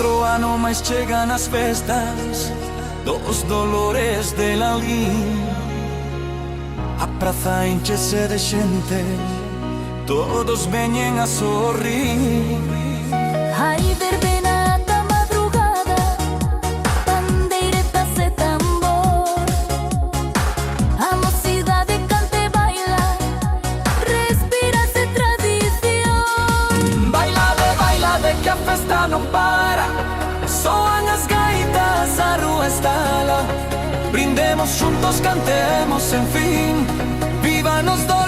outro ano mais chega nas festas dos dolores de la a praza enche-se de xente, todos veñen a sorrir. Hai verbena da madrugada, pandeiretas e tambor. A mocidade canta e baila, respira-se tradición. Bailade, que a festa non para, soan as gaitas, a rúa estala. Brindemos juntos, cantemos en fin, viva nos dos.